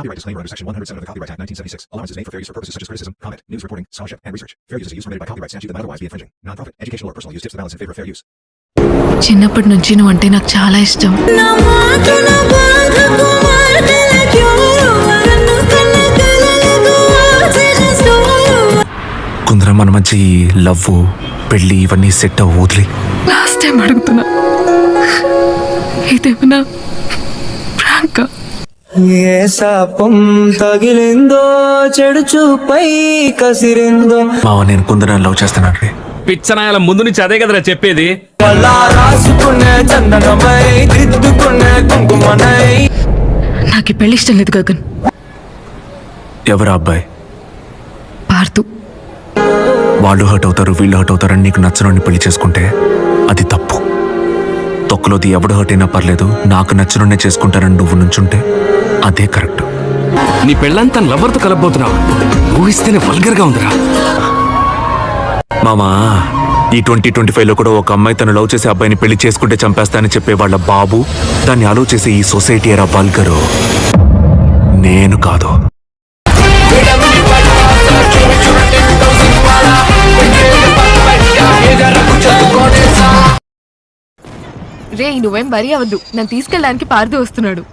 Copyright disclaimer under Section 107 of the Copyright Act 1976. Allowance is made for fair use for purposes such as criticism, comment, news reporting, scholarship, and research. Fair use is a use permitted by copyright statute that might otherwise be infringing. Non-profit, educational, or personal use tips the balance in favor of fair use. చిన్నప్పటి నుంచి నువ్వు అంటే నాకు చాలా ఇష్టం. కుందరం మన మధ్య ఈ లవ్ పెళ్లి ఇవన్నీ సెట్ వదిలి లాస్ట్ టైం అడుగుతున్నా, ఇదేమన్నా ప్రాంక్? ఏ శాపం తగిలిందో చెడు చూపై కసిరిందో. మావ నేను కుందరాన్ని లవ్ చేస్తానండి. పిచ్చనాయాల ముందు నుంచి అదే కదరా చెప్పేది. రాసుకునే చందనమై దిద్దుకునే కుంకుమనై. నాకు పెళ్లి ఇష్టం లేదు గగన్. ఎవరు అబ్బాయి? పార్తు. వాళ్ళు హర్ట్ అవుతారు, వీళ్ళు హర్ట్ అవుతారని నీకు నచ్చనోడిని పెళ్లి చేసుకుంటే అది తప్పు. తొక్కలోది ఎవడు హర్ట్ అయినా పర్లేదు, నాకు నచ్చనోడినే చేసుకుంటారని నువ్వు నుంచుంటే అదే కరెక్ట్. నీ పెళ్ళంతా లవర్తో కలబోతున్నావు. ఊహిస్తేనే వల్గర్ గా ఉందిరా. మామా ఈ 2025లో కూడా ఒక అమ్మాయి తను లవ్ చేసే అబ్బాయిని పెళ్లి చేసుకుంటే చంపేస్తానని చెప్పే వాళ్ళ బాబు, దాన్ని అలో చేసే ఈ సొసైటీ ఎరా వల్గరు, నేను కాదు. రే నువ్వేం బరీ అవద్దు, నన్ను తీసుకెళ్ళడానికి పార్దు వస్తున్నాడు.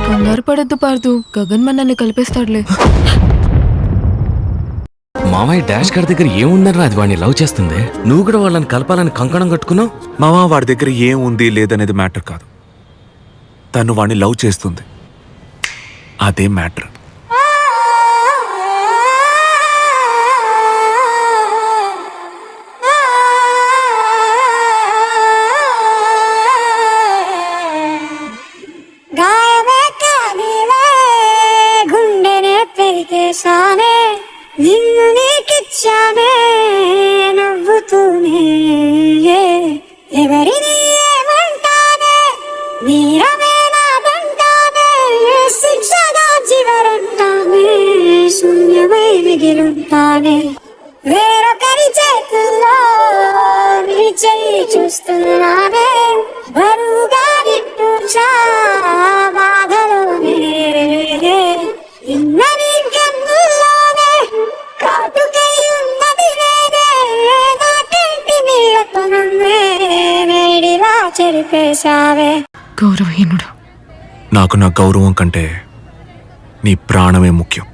కంగారు పడద్దు పార్దు, గగన్ మనల్ని కలిపేస్తాడులే. మామయ్య డాష్ గారి దగ్గర ఏముందరా అది వాడిని లవ్ చేస్తుంది. నువ్వు కూడా వాళ్ళని కలపాలని కంకణం కట్టుకున్నావు. మామా వాడి దగ్గర ఏం ఉంది లేదనేది మ్యాటర్ కాదు, తను వాడిని లవ్ చేస్తుంది, అదే మ్యాటర్. నిన్ను నీకిచ్చానే నవ్వుతూనే, ఎవరిని ఏమంటానే, నీరమే నాదంటానే, శిక్షగా చివరంటానే, శూన్యమై మిగిలుంటానే. వేరొకరి చేతుల్లో నీ చెయ్యి చూస్తున్నానే, బరువుగా నిట్టూర్చా బాధలోనే, ఇన్నని కన్నుల్లోనే కాటుకై ఉన్నది నేనే, నాకంటి నీళ్ళతో నన్నే వేడిలా చెరిపేశావే. గౌరవహీనుడు. నాకు నా గౌరవం కంటే నీ ప్రాణమే ముఖ్యం.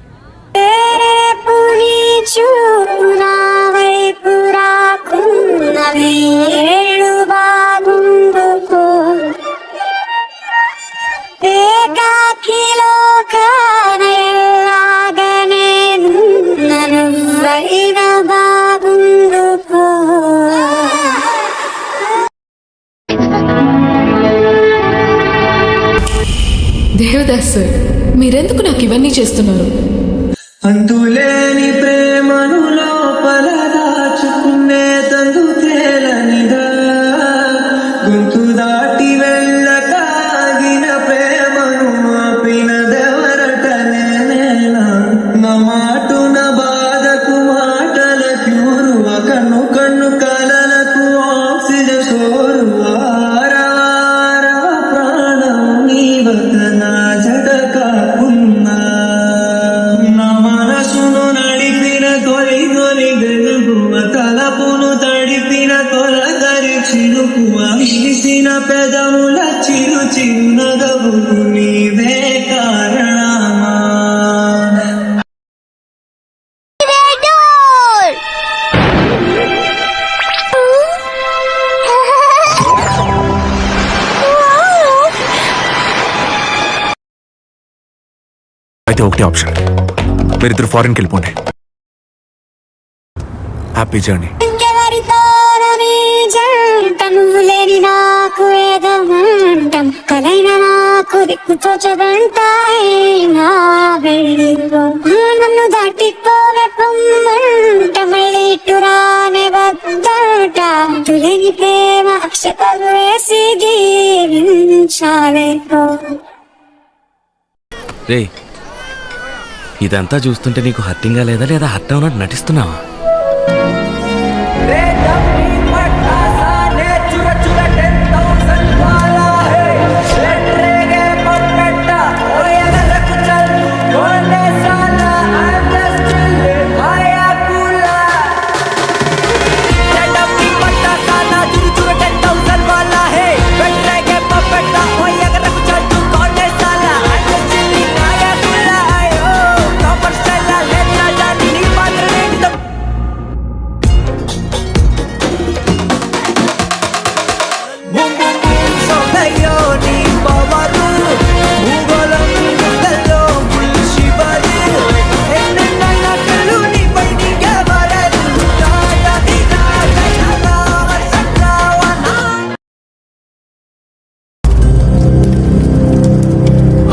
చూపు నా వైపు రాకున్నవి ఏళ్ళు బాగుండుకో, ఏకాకిలో కానలాగనే నన్ను వైన బాగుండుకో. దేవదాస్ సార్, మీరెందుకు నాకు ఇవన్నీ చేస్తున్నారు? అంతులేని ప్రేమను లోపల దాచుకునే తందు తేలనిదా, గొంతు దాటి వెళ్ళకాగిన ప్రేమను ఆపినదెవరటనే నేనా. నా మాటున బాధకు మాటల క్యూరువ, కన్ను కన్ను కలలకు ఆక్సిజన్ సోరువ, ప్రాణం నీ వద్ద నా జడ కాకున్నా. తలపును తడిపిన తొలగరి చిరుకువ, విసిసిన పెదముల చిరు చిరునగవుకు నీవే కారణమా. అయితే ఒకటే ఆప్షన్, మీరిద్దరు ఫారెన్కి వెళ్ళిపోండి. Happy journey. జంట నువ్వు లేని నాకు ఏదో మంటం కలైన నాకు దిక్కుతోచదంట నా వెళ్ళిపో నన్ను దాటిపోవే పొమ్మంట మళ్ళీ ఇటు రానే వద్దట తులేని ప్రేమ అక్షతలు వేసి దీవించాలే రే ఇదంతా చూస్తుంటే నీకు హర్టింగా లేదా లేదా హర్ట్ అవునట్టు నటిస్తున్నావా?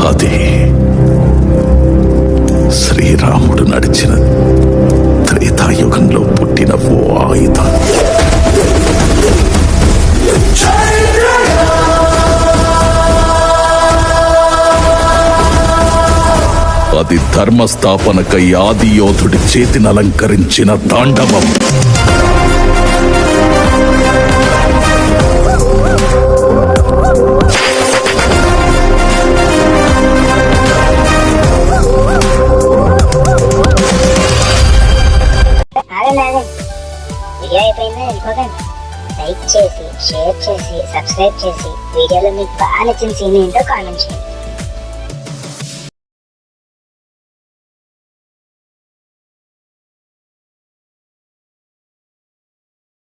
అది శ్రీరాముడు నడిచిన త్రేతాయుగంలో పుట్టిన ఓ ఆయుధం. అది ధర్మస్థాపనకై ఆది యోధుడి చేతిని అలంకరించిన తాండవం. వీడియో అయిపోయిందా వెళ్ళిపోకండి. లైక్ చేసి షేర్ చేసి సబ్స్క్రైబ్ చేసి వీడియోలో మీకు బాగా నచ్చిన సీన్ ఏంటో కామెంట్ చేయండి.